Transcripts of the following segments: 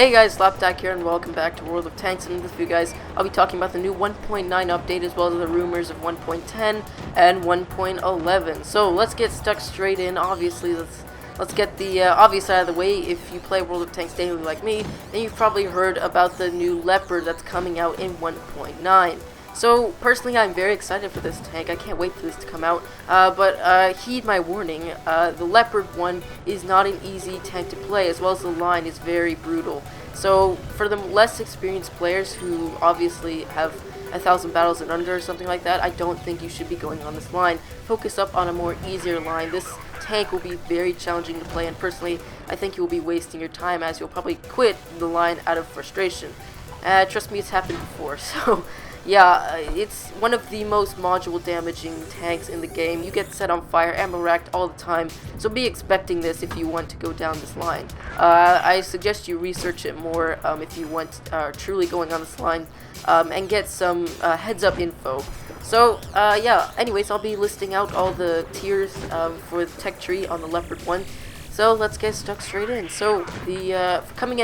Hey guys, Slapdack here and welcome back to World of Tanks. And in this video guys, I'll be talking about the new 1.9 update as well as the rumors of 1.10 and 1.11. So let's get stuck straight in. Obviously, let's get the obvious out of the way. If you play World of Tanks daily like me, then you've probably heard about the new Leopard that's coming out in 1.9. So, personally, I'm very excited for this tank. I can't wait for this to come out. But heed my warning, the Leopard one is not an easy tank to play, as well as the line is very brutal. So, for the less experienced players who obviously have 1,000 battles and under or something like that, I don't think you should be going on this line. Focus up on a more easier line. This tank will be very challenging to play, and personally, I think you will be wasting your time as you'll probably quit the line out of frustration. Trust me, it's happened before, so... Yeah, it's one of the most module damaging tanks in the game. You get set on fire, ammo racked all the time, so be expecting this if you want to go down this line. I suggest you research it more if you want truly going on this line, and get some heads up info. So, yeah, anyways, I'll be listing out all the tiers for the tech tree on the Leopard one. So let's get stuck straight in. So the coming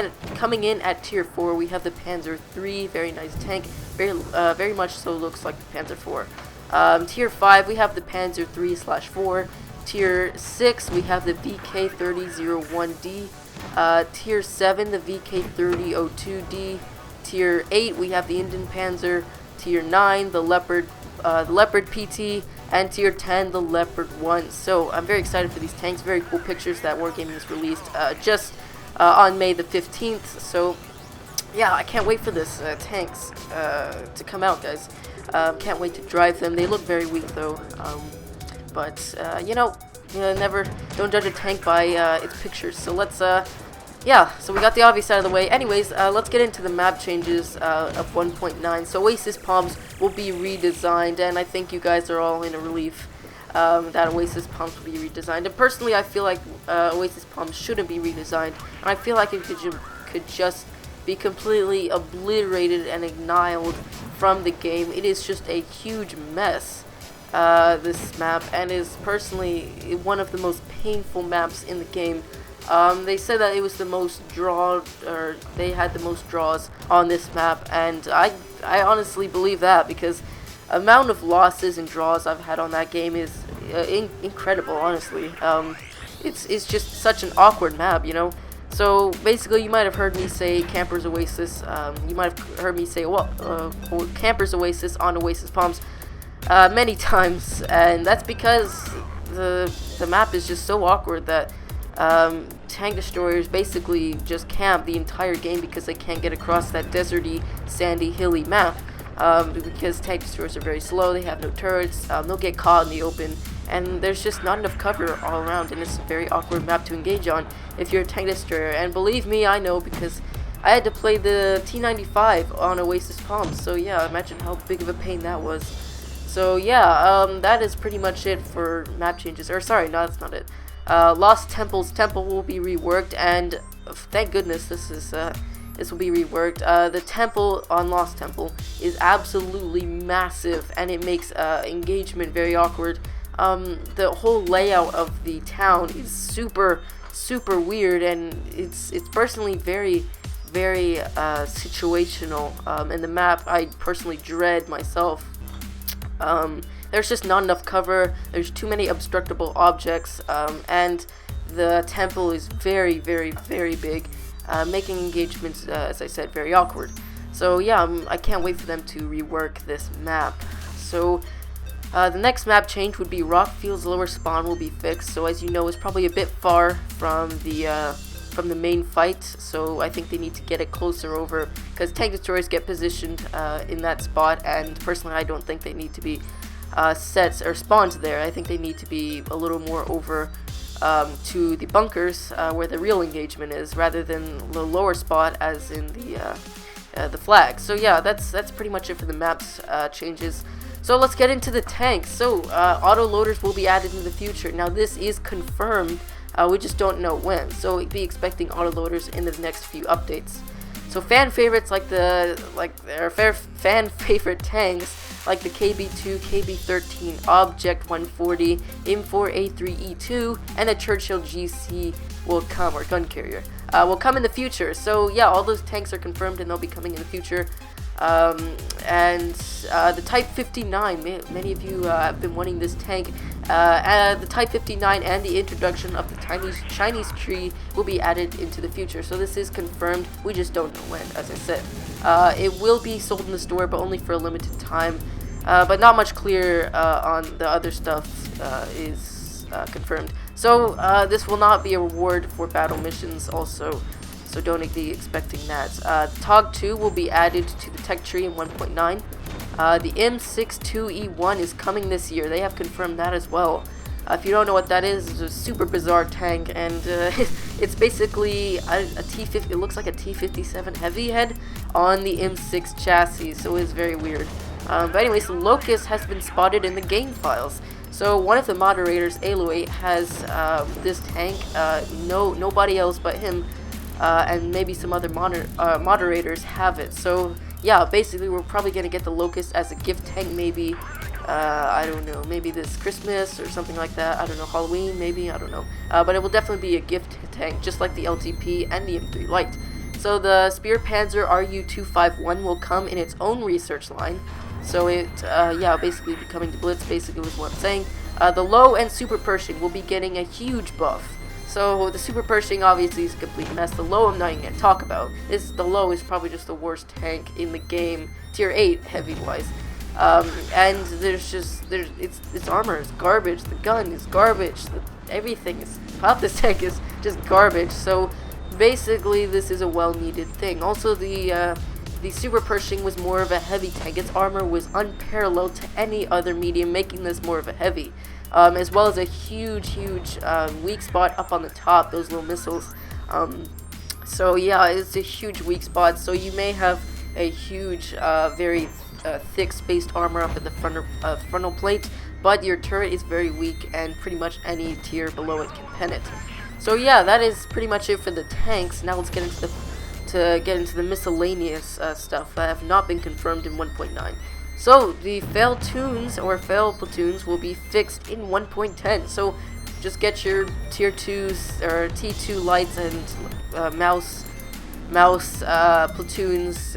in at tier 4, we have the Panzer III, very nice tank, very much so looks like the Panzer IV. Tier 5, we have the Panzer III/4. Tier 6, we have the VK3001D. Tier 7, the VK3002D. Tier 8, we have the Indian Panzer. Tier 9, the Leopard PT. And tier 10, the Leopard 1. So I'm very excited for these tanks. Very cool pictures that Wargaming has released just on May the 15th. So yeah, I can't wait for this tanks to come out, guys. Can't wait to drive them. They look very weak though, but you know, don't judge a tank by its pictures. So let's yeah, so we got the obvious out of the way. Anyways, let's get into the map changes of 1.9. So Oasis Palms will be redesigned, and I think you guys are all in a relief that Oasis Palms will be redesigned. And personally, I feel like Oasis Palms shouldn't be redesigned, and I feel like it could just be completely obliterated and annihilated from the game. It is just a huge mess, this map, and is personally one of the most painful maps in the game. They said that it was the most they had the most draws on this map, and I honestly believe that, because amount of losses and draws I've had on that game is incredible, honestly. It's just such an awkward map, you know. So basically, you might have heard me say Camper's Oasis. You might have heard me say Camper's Oasis on Oasis Palms many times, and that's because the map is just so awkward that tank destroyers basically just camp the entire game because they can't get across that deserty, sandy, hilly map. Because tank destroyers are very slow, they have no turrets, they'll get caught in the open, and there's just not enough cover all around, and it's a very awkward map to engage on if you're a tank destroyer. And believe me, I know, because I had to play the T-95 on Oasis Palms, so yeah, imagine how big of a pain that was. So yeah, that is pretty much it for map changes. Or sorry, no, that's not it. Lost Temple's temple will be reworked, and thank goodness this will be reworked. The temple on Lost Temple is absolutely massive, and it makes engagement very awkward. The whole layout of the town is super weird, and it's personally very situational. And the map I personally dread myself. There's just not enough cover, there's too many obstructable objects, and the temple is very big, making engagements, as I said, very awkward. So yeah, I can't wait for them to rework this map. So the next map change would be Rockfield's lower spawn will be fixed. So as you know, it's probably a bit far from the main fight, so I think they need to get it closer over, because tank destroyers get positioned in that spot, and personally I don't think they need to be sets or spawned there. I think they need to be a little more over to the bunkers where the real engagement is, rather than the lower spot as in the flag. So yeah, that's pretty much it for the maps changes. So let's get into the tanks. So auto loaders will be added in the future. Now this is confirmed. We just don't know when, so be expecting autoloaders in the next few updates. So fan favorites like fan favorite tanks like the KB2, KB13, Object 140, M4A3E2, and the Churchill GC will come, or gun carrier. will come in the future. So yeah, all those tanks are confirmed and they'll be coming in the future. The Type 59, many of you have been wanting this tank. The Type 59 and the introduction of the Chinese tree will be added into the future. So this is confirmed. We just don't know when, as I said. It will be sold in the store, but only for a limited time. But not much clear on the other stuff is confirmed. So this will not be a reward for battle missions also. So don't be expecting that. TOG 2 will be added to the tech tree in 1.9. The M62E1 is coming this year. They have confirmed that as well. If you don't know what that is, it's a super bizarre tank, and it's basically a T50. It looks like a T57 heavy head on the M6 chassis, so it's very weird. But anyways, Locust has been spotted in the game files. So one of the moderators, Aloy, has this tank. Nobody else but him. And maybe some other moderators have it. So yeah, basically we're probably gonna get the Locust as a gift tank, maybe. I don't know, maybe this Christmas or something like that. I don't know, Halloween maybe, I don't know. But it will definitely be a gift tank, just like the LTP and the M3 Light. So the Spear Panzer RU-251 will come in its own research line. So it, yeah, basically becoming the Blitz, basically was what I'm saying. The Low and Super Pershing will be getting a huge buff. So the Super Pershing obviously is a complete mess. The Low I'm not even gonna talk about. The Low is probably just the worst tank in the game, tier 8 heavy wise. And its armor is garbage. The gun is garbage. Everything about this tank is just garbage. So basically this is a well needed thing. Also the Super Pershing was more of a heavy tank. Its armor was unparalleled to any other medium, making this more of a heavy. As well as a huge weak spot up on the top, those little missiles. So yeah, it's a huge weak spot, so you may have a huge, very thick spaced armor up at the frontal plate, but your turret is very weak and pretty much any tier below it can pen it. So yeah, that is pretty much it for the tanks. Now let's get into the miscellaneous stuff that have not been confirmed in 1.9. So the fail tunes or fail platoons will be fixed in 1.10. So just get your tier 2s or T2 lights and mouse platoons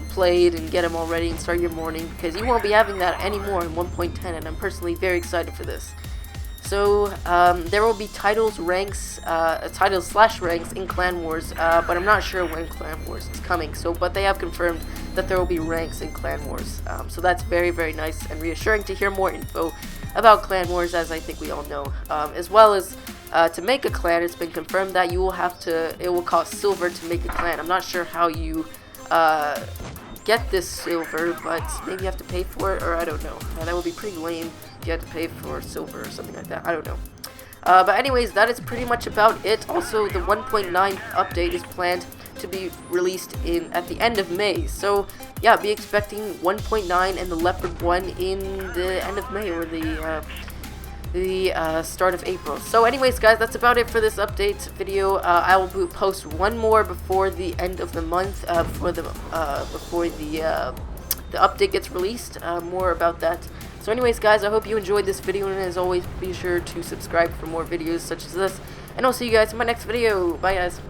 played and get them all ready and start your morning, because you won't be having that anymore in 1.10, and I'm personally very excited for this. So there will be titles slash ranks in Clan Wars, but I'm not sure when Clan Wars is coming. But they have confirmed that there will be ranks in Clan Wars. So that's very, very nice and reassuring to hear more info about Clan Wars, as I think we all know. As well as to make a clan, it's been confirmed that it will cost silver to make a clan. I'm not sure how you get this silver, but maybe you have to pay for it, or I don't know. That would be pretty lame. You had to pay for silver or something like that. I don't know. But anyways, that is pretty much about it. Also, the 1.9 update is planned to be released at the end of May. So yeah, be expecting 1.9 and the Leopard 1 in the end of May, or the start of April. So anyways, guys, that's about it for this update video. I will post one more before the end of the month, before the update gets released. More about that. So anyways, guys, I hope you enjoyed this video, and as always, be sure to subscribe for more videos such as this, and I'll see you guys in my next video. Bye, guys.